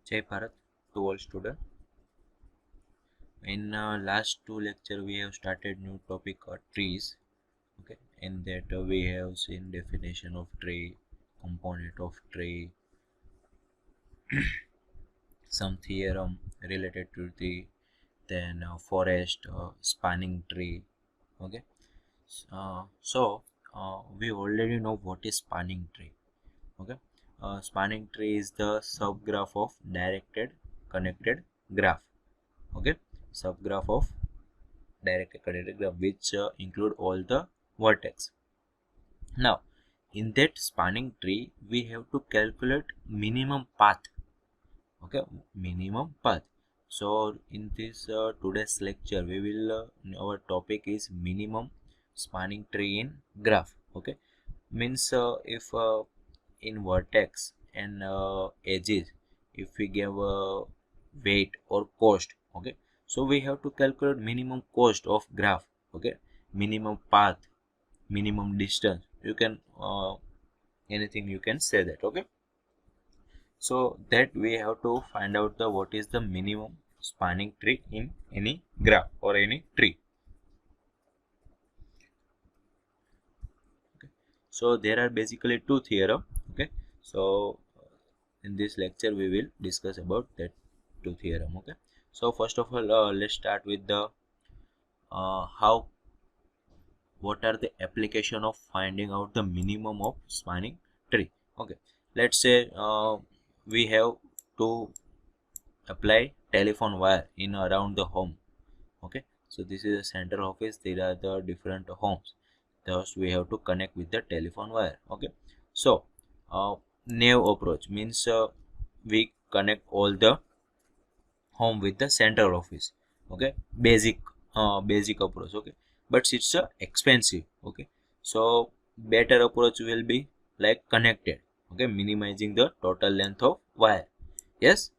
Jai Bharat to all students. In last two lecture we have started new topic trees. Okay, in that we have seen definition of tree, component of tree, some theorem related to the then forest, spanning tree. Okay, so we already know what is spanning tree. Okay, spanning tree is the subgraph of directed connected graph. Okay, subgraph of directly connected graph which include all the vertex. Now in that spanning tree we have to calculate minimum path. Okay, minimum path. So in this today's lecture we will our topic is minimum spanning tree in graph. Okay, means if in vertex and edges if we give weight or cost. Okay, so we have to calculate minimum cost of graph. Okay, minimum path, minimum distance, you can anything you can say that. Okay, so that we have to find out the what is the minimum spanning tree in any graph or any tree. Okay, so there are basically two theorem. Okay, so in this lecture we will discuss about that two theorem. Okay, so first of all let's start with the how what are the application of finding out the minimum of spanning tree. Okay, let's say we have to apply telephone wire in around the home. Okay, so this is a central office, there are the different homes, thus we have to connect with the telephone wire. Okay, so nave approach means we connect all the home with the central office. Okay, basic approach. Okay, but it's expensive. Okay, so better approach will be like connected. Okay, minimizing the total length of wire. Yes,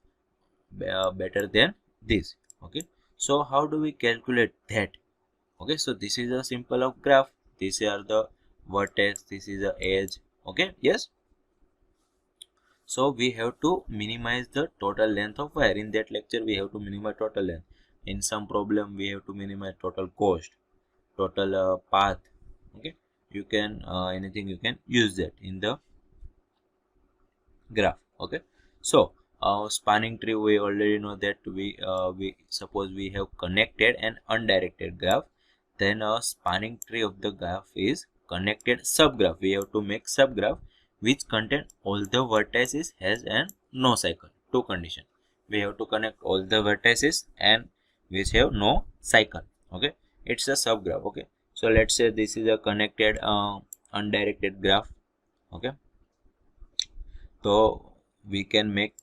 better than this. Okay, so how do we calculate that? Okay, so this is a simple of graph, these are the vertex, this is the edge. Okay, yes, so we have to minimize the total length of wire. In that lecture we have to minimize total length. In some problem we have to minimize total cost, total path. Okay, you can anything you can use that in the graph. Okay, so spanning tree we already know that we suppose we have connected and undirected graph, then a spanning tree of the graph is connected subgraph. We have to make subgraph which contain all the vertices has and no cycle. Two condition, we have to connect all the vertices and which have no cycle. Okay, it's a subgraph. Okay, so let's say this is a connected undirected graph. Okay, so we can make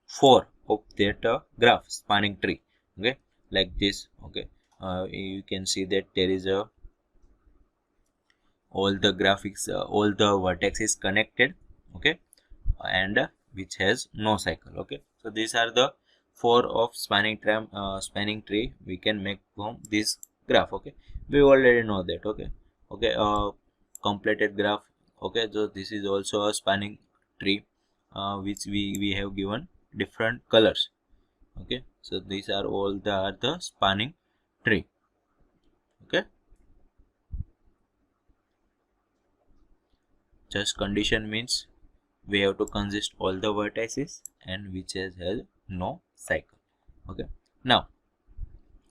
four of that graph spanning tree. Okay, like this. Okay, you can see that there is a all the graphics all the vertex is connected. Okay, and which has no cycle. Okay, so these are the four of spanning tree we can make from this graph. Okay, we already know that. Okay, okay, completed graph. Okay, so this is also a spanning tree which we have given different colors. Okay, so these are all the spanning tree. Okay, just condition means we have to consist all the vertices and which has no cycle. Okay, now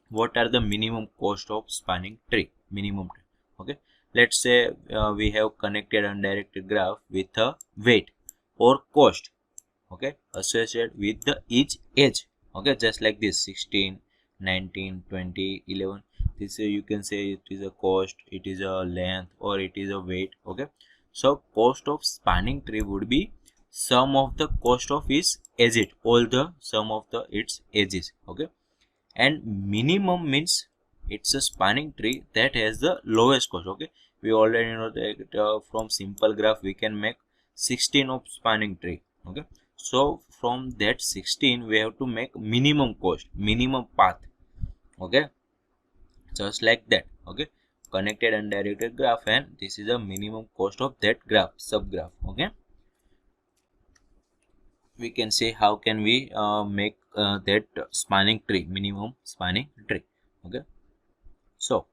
what are the minimum cost of spanning tree? Minimum tree. Okay, let's say we have connected undirected graph with a weight or cost. Okay, associated with the each edge. Okay, just like this 16, 19, 20, 11. This you can say it is a cost, it is a length, or it is a weight. Okay, so cost of spanning tree would be sum of the cost of its edges, all the sum of the its edges. Okay, and minimum means it's a spanning tree that has the lowest cost. Okay, we already know that from simple graph we can make 16 of spanning tree. Okay, so from that 16 we have to make minimum cost, minimum path. Okay, just like that. Okay, connected and directed graph, and this is a minimum cost of that graph, subgraph. Okay, we can say how can we make that spanning tree, minimum spanning tree. Okay, so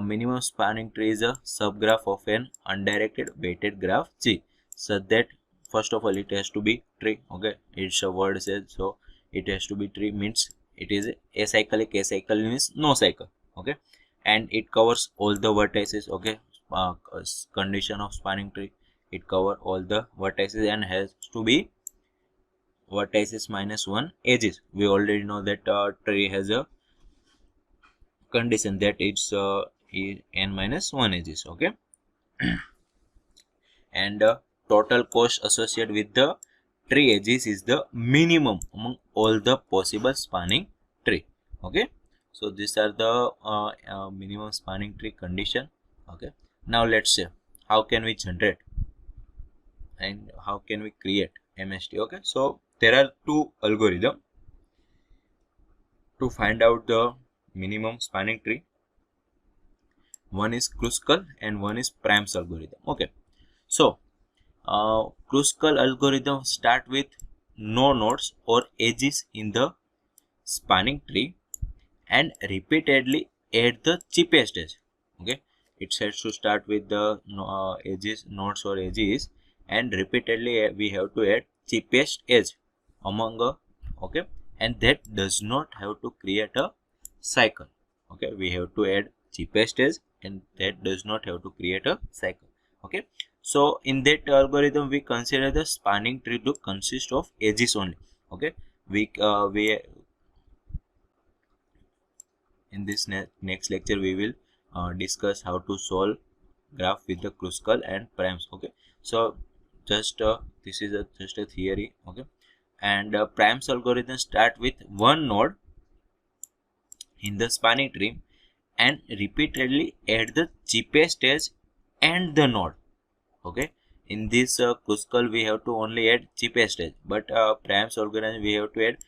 minimum spanning tree is a subgraph of an undirected weighted graph G, so that first of all it has to be tree. Okay, it's a word says so, it has to be tree means it is acyclic. Acyclic means no cycle. Okay, and it covers all the vertices. Okay, condition of spanning tree, it cover all the vertices and has to be vertices minus one edges. We already know that tree has a condition that it's n minus 1 edges. Okay, and total cost associated with the tree edges is the minimum among all the possible spanning tree. Okay, so these are the minimum spanning tree condition. Okay, now let's say how can we generate and how can we create MST. Okay, so there are two algorithms to find out the minimum spanning tree. One is Kruskal and one is Prime's algorithm. Okay, so Kruskal algorithm start with no nodes or edges in the spanning tree and repeatedly add the cheapest edge. Okay, it has to start with the edges, nodes or edges, and repeatedly we have to add cheapest edge among a, okay, and that does not have to create a cycle. Okay, we have to add cheapest edge and that does not have to create a cycle. Okay, so in that algorithm we consider the spanning tree to consist of edges only. Okay, we in this next lecture we will discuss how to solve graph with the Kruskal and primes. Okay, so just this is just a theory. Okay, and primes algorithm start with one node in the spanning tree and repeatedly add the cheapest edge and the node. Okay, in this Kruskal we have to only add cheapest edge, but primes algorithm we have to add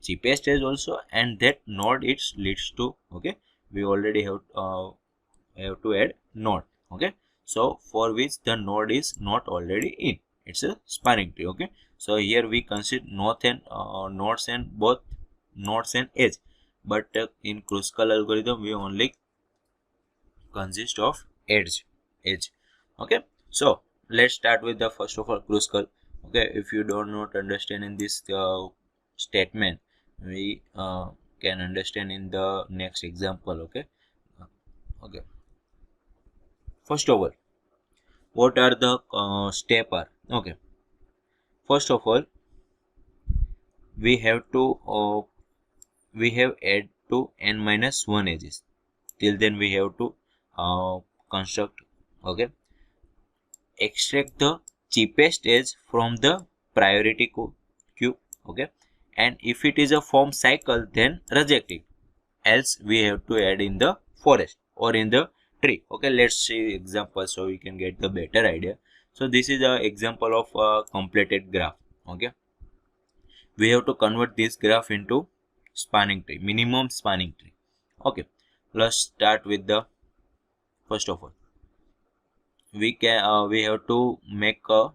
cheapest edge also and that node it leads to. Okay, we already have to add node. Okay, so for which the node is not already in, it's a spanning tree. Okay, so here we consider nodes and both nodes and edge, but in Kruskal algorithm we only consist of edge. Okay, so let's start with the first of all Kruskal. Okay, if you don't not understand in this statement, we can understand in the next example. Okay, okay, first of all what are the step are. Okay, first of all we have to we have add to n minus 1 edges. Till then we have to construct, okay, extract the cheapest edge from the priority queue. Okay, and if it is a form cycle then reject it, else we have to add in the forest or in the tree. Okay, let's see example so we can get the better idea. So this is a example of a completed graph. Okay, we have to convert this graph into spanning tree, minimum spanning tree. Okay, let's start with the first of all we have to make a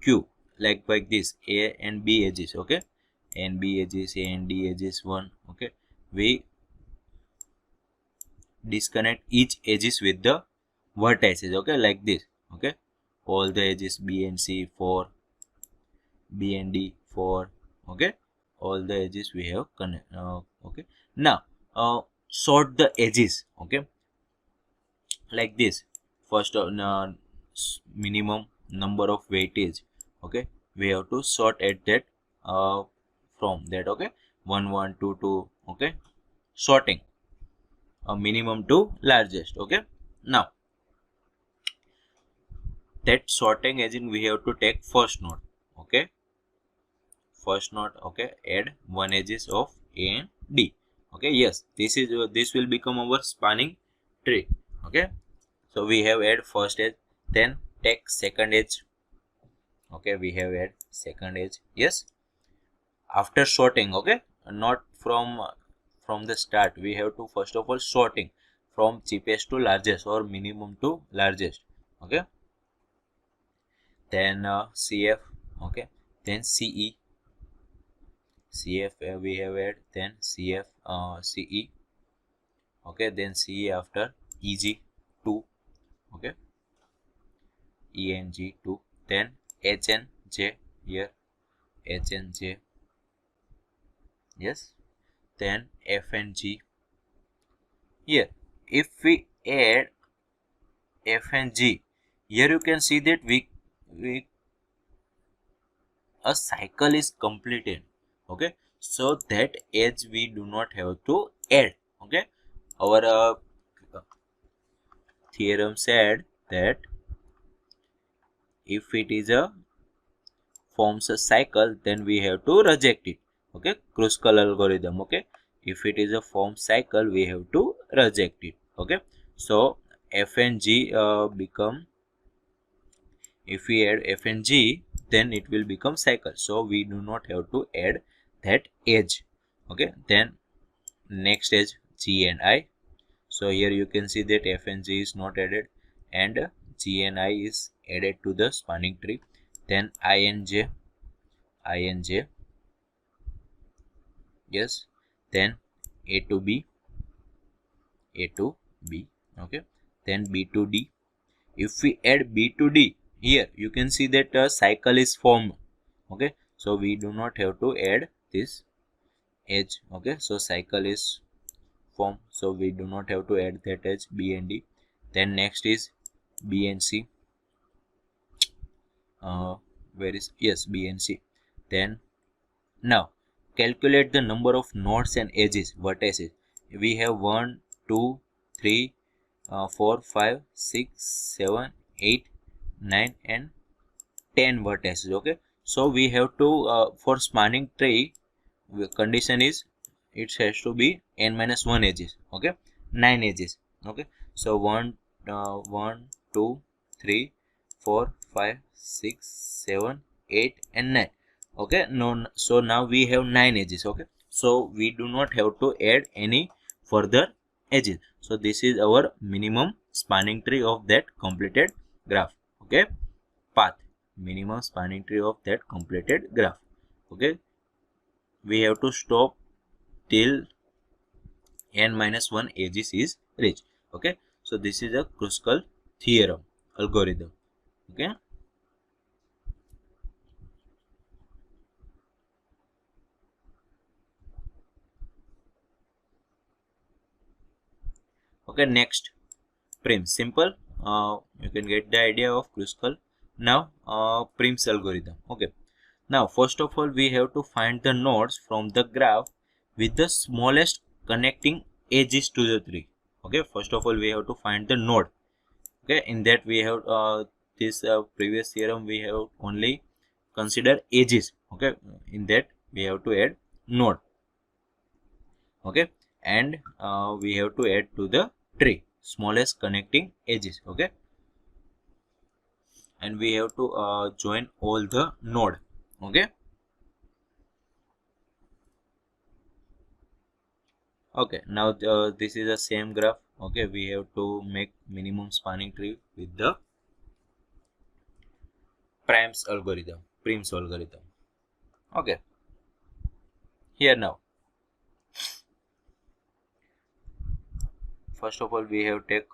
queue like this, a and b edges. Okay, and b edges, a and d edges 1. Okay, we disconnect each edges with the vertices. Okay, like this. Okay, all the edges b and c 4, b and d 4. Okay, all the edges we have connect. Okay, now sort the edges. Okay, like this. First minimum number of weightage. Okay, we have to sort at that from that. Okay, 1 1 2 2. Okay, sorting a minimum to largest. Okay, now that sorting agent we have to take first node. Okay, first node. Okay, add one edges of a and d. Okay, yes, this is this will become our spanning tree. Okay, so we have add first edge, then take second edge. Okay, we have add second edge. Yes, after sorting. Okay, not from the start, we have to first of all sorting from cheapest to largest or minimum to largest. Okay, then CF, okay, then CE, CF we have add, then CF, CE, okay, then CE after EG 2, okay, ENG 2, then HNJ here, HNJ, yes, then FNG here. If we add FNG here, you can see that we a cycle is completed, okay, so that edge we do not have to add, okay. Our theorem said that if it is a forms a cycle, then we have to reject it, okay. Kruskal algorithm, okay. If it is a form cycle, we have to reject it, okay. So F and G become, if we add F and G, then it will become cycle, so we do not have to add that edge, okay. Then next is G and I. So here you can see that F and G is not added, and G and I is added to the spanning tree. Then I and J, yes. Then A to B, okay. Then B to D. If we add B to D here, you can see that a cycle is formed, okay. So we do not have to add this edge, okay. So cycle is formed, so we do not have to add that edge B and D. Then next is B and C. Where is, yes, B and C. Then now calculate the number of nodes and edges, vertices. We have 1, 2, 3, 4, 5, 6, 7, 8, 9 and 10 vertices, okay. So we have to for spanning tree, condition is it has to be n minus 1 edges, okay, 9 edges, okay. So 1, 2, 3, 4, 5, 6, 7, 8 and 9, okay. No, so now we have 9 edges, okay. So we do not have to add any further edges. So this is our minimum spanning tree of that completed graph, okay. Path, minimum spanning tree of that completed graph, okay. We have to stop till n minus 1 edges is reached, okay. So this is a Kruskal theorem algorithm, okay. Okay, next, Prim's, simple. You can get the idea of Kruskal. Now Prim's algorithm, okay. Now first of all, we have to find the nodes from the graph with the smallest connecting edges to the tree, okay. First of all, we have to find the node, okay. In that we have this previous theorem, we have only consider edges, okay. In that we have to add node, okay. And we have to add to the tree smallest connecting edges, okay. And we have to join all the node, okay. Okay, now this is the same graph, okay. We have to make minimum spanning tree with the Prim's algorithm, okay. Here now, first of all, we have take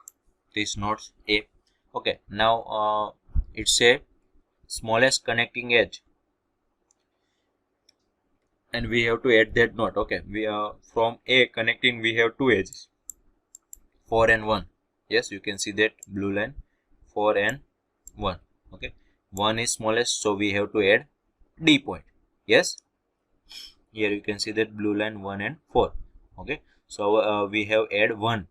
these nodes A, okay. Now it's a smallest connecting edge, and we have to add that node, okay. We are from A connecting, we have two edges, 4 and 1, yes. You can see that blue line, 4 and 1, okay. 1 is smallest, so we have to add D point, yes. Here you can see that blue line 1 and 4, okay. So we have add 1,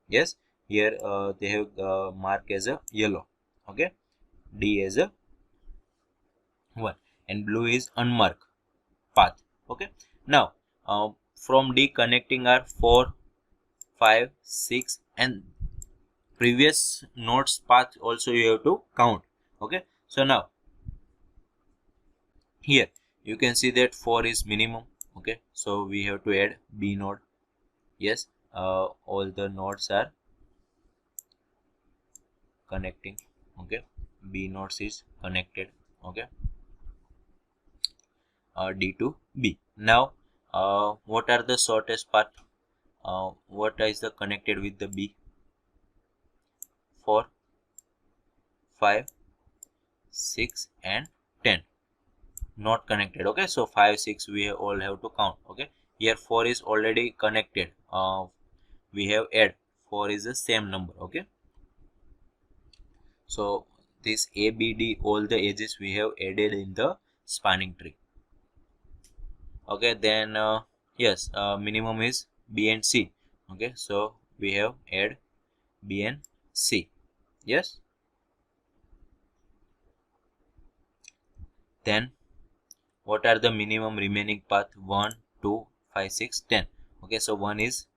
yes. Here they have mark as a yellow, okay. D as a 1 and blue is unmarked path, okay. Now from D connecting are 4, 5, 6 and previous nodes path also you have to count, okay. So now here you can see that 4 is minimum, okay. So we have to add B node, yes. All the nodes are connecting, okay. B nodes is connected. Okay, D to B. Now, what are the shortest path? What is the connected with the B? 4, 5, 6 and 10 not connected. Okay, so 5, 6 we all have to count. Okay, here 4 is already connected. We have add 4 is the same number. Okay, so this A, B, D, all the edges we have added in the spanning tree. Okay, then yes, minimum is B and C. Okay, so we have add B and C. Yes, then what are the minimum remaining path? 1, 2, 5, 6, 10. Okay, so 1 is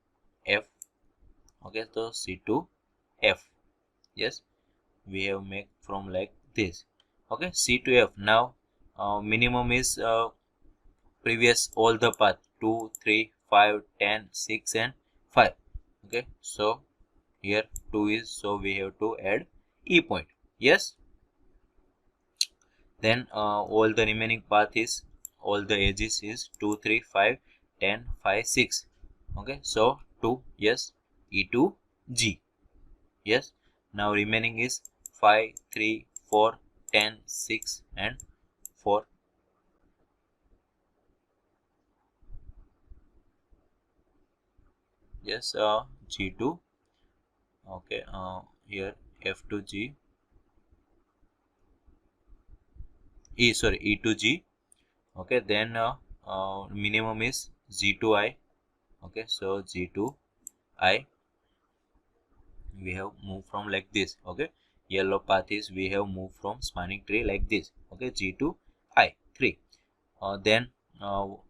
F. Okay, so C to F. Yes, we have make from like this. Okay, C to F. Now minimum is previous all the path 2, 3, 5, 10, 6 and 5. Okay, so here 2 is, so we have to add E point. Yes, then all the remaining path is, all the edges is 2, 3, 5, 10, 5, 6. Okay, so 2, yes, E to G. Yes, now remaining is 5, 3, 4, 10, 6 and 4. Yes, G to, okay, here F to G, E to G. Okay, then minimum is G to I. Okay, so G to I we have moved from like this. Okay, yellow path is we have moved from spanning tree like this. Okay, G to I 3. Then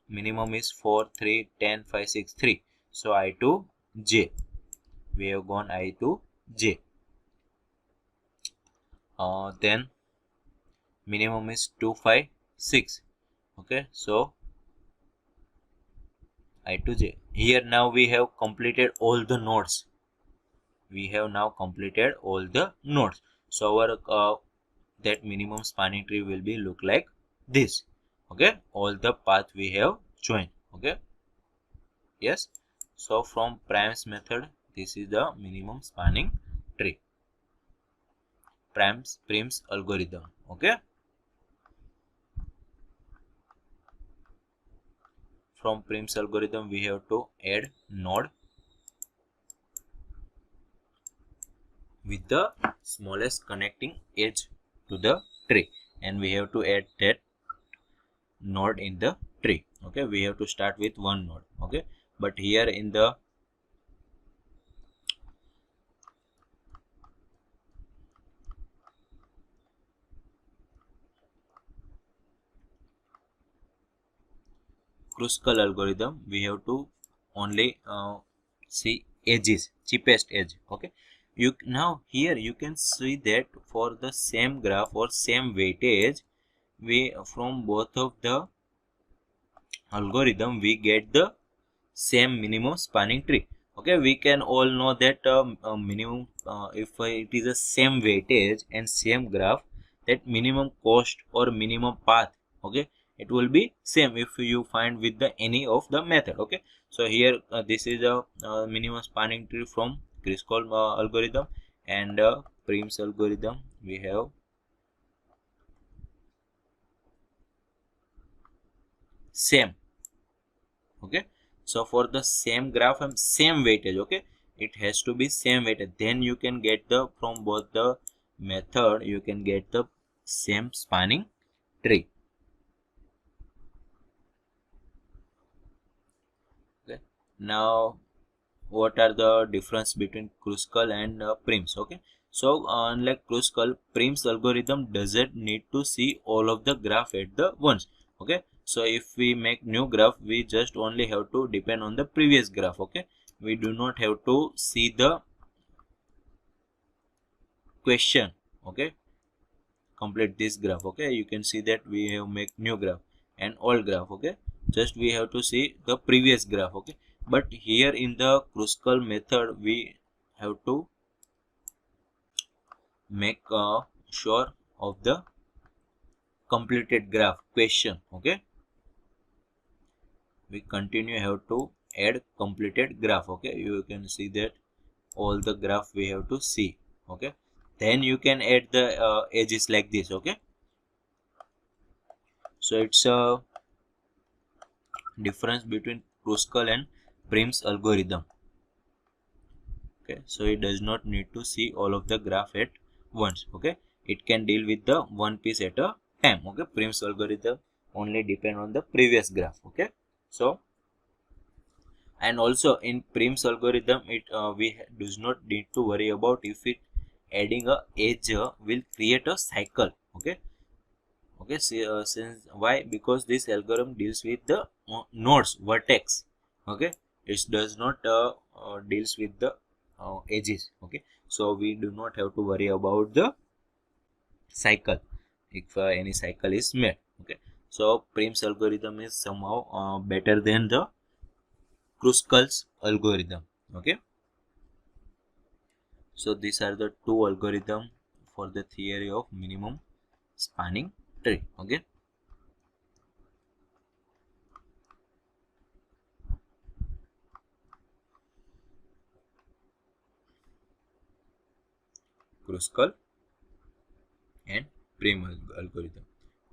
minimum is 4, 3, 10, 5, 6, 3. So I to J. We have gone I to J. Then minimum is 2, 5, 6. Okay, so I to J. Here now we have completed all the nodes. We have now completed all the nodes. So our that minimum spanning tree will be look like this. Okay, all the path we have joined. Okay, yes, so from Prim's method, this is the minimum spanning tree, Prim's algorithm. Okay, from Prim's algorithm we have to add node with the smallest connecting edge to the tree, and we have to add that node in the tree. Okay, we have to start with one node. Okay, but here in the Kruskal algorithm we have to only see edges, cheapest edge. Okay, you now here you can see that for the same graph or same weightage, we from both of the algorithm we get the same minimum spanning tree. Okay, we can all know that minimum if it is the same weightage and same graph, that minimum cost or minimum path, okay, it will be same if you find with the any of the method. Okay, so here this is a minimum spanning tree from Kruskal algorithm, and Prim's algorithm we have same. Okay, so for the same graph and same weightage, okay, it has to be same weightage, then you can get the from both the method you can get the same spanning tree. Okay, now what are the difference between Kruskal and Prim's? Okay, so unlike Kruskal, Prim's algorithm doesn't need to see all of the graph at the once. Okay, so if we make new graph, we just only have to depend on the previous graph. Okay, we do not have to see the question. Okay, complete this graph. Okay, you can see that we have make new graph and old graph. Okay, just we have to see the previous graph. Okay, but here in the Kruskal method we have to make sure of the completed graph question. Okay, we continue have to add completed graph. Okay, you can see that all the graph we have to see. Okay, then you can add the edges like this. Okay, so it's a difference between Kruskal and Prim's algorithm. Okay, so it does not need to see all of the graph at once. Okay, it can deal with the one piece at a time. Okay, Prim's algorithm only depend on the previous graph. Okay, so and also in Prim's algorithm it does not need to worry about if it adding a edge will create a cycle. Okay, since why, because this algorithm deals with the nodes vertex. Okay, it does not deals with the edges. Okay, so we do not have to worry about the cycle if any cycle is made. Okay, so Prim's algorithm is somehow better than the Kruskal's algorithm. Okay, so these are the two algorithms for the theory of minimum spanning tree. Okay, Kruskal and Prim algorithm.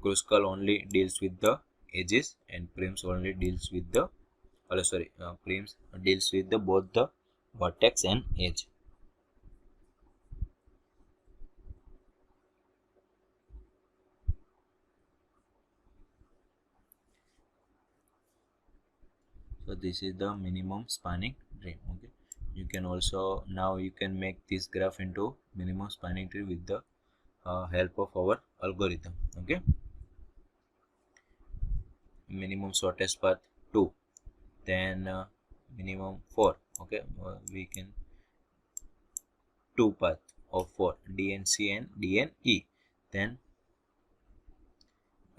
Kruskal only deals with the edges and Prim's only deals with the Prim's deals with the both the vertex and edge. So this is the minimum spanning tree. Okay, you can also now you can make this graph into minimum spanning tree with the help of our algorithm. Okay, minimum shortest path 2, then minimum 4. Okay, we can 2 path of 4, DNC and DNE. Then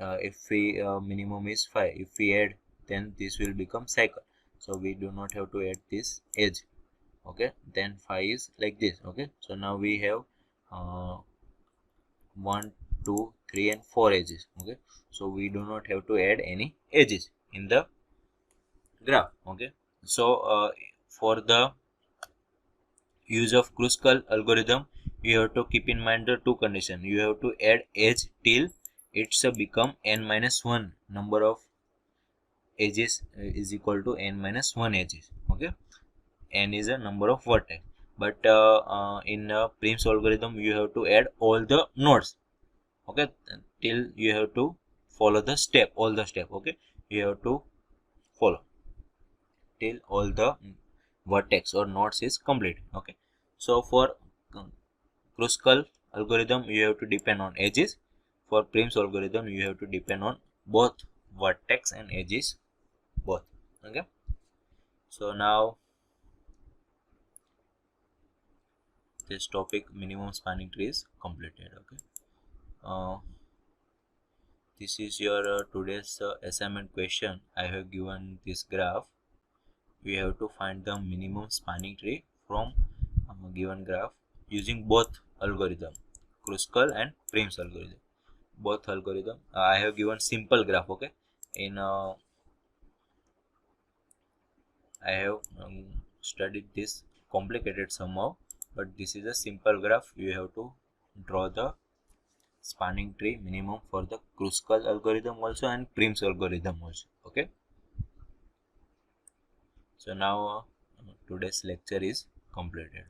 if we minimum is 5, if we add, then this will become cycle, so we do not have to add this edge. Okay, then 5 is like this. Okay, so now we have uh, 1 2 3 and 4 edges. Okay, so we do not have to add any edges in the graph. Okay, so for the use of Kruskal algorithm, you have to keep in mind the two conditions. You have to add edge till it's become n minus 1 number of edges is equal to n minus 1 edges. Okay, n is a number of vertex, but in Prim's algorithm you have to add all the nodes. Okay, till you have to follow the step, all the step. Okay, you have to follow till all the vertex or nodes is complete. Okay, so for Kruskal algorithm you have to depend on edges. For Prim's algorithm you have to depend on both vertex and edges both. Okay, so now this topic minimum spanning tree is completed. Okay, uh, this is your today's assignment question. I have given this graph. We have to find the minimum spanning tree from given graph using both algorithm, Kruskal and Prim's algorithm. Both algorithm. I have given simple graph. Okay, in I have studied this complicated somehow, but this is a simple graph. You have to draw the spanning tree minimum for the Kruskal algorithm also and Prim's algorithm also. Okay, so now today's lecture is completed.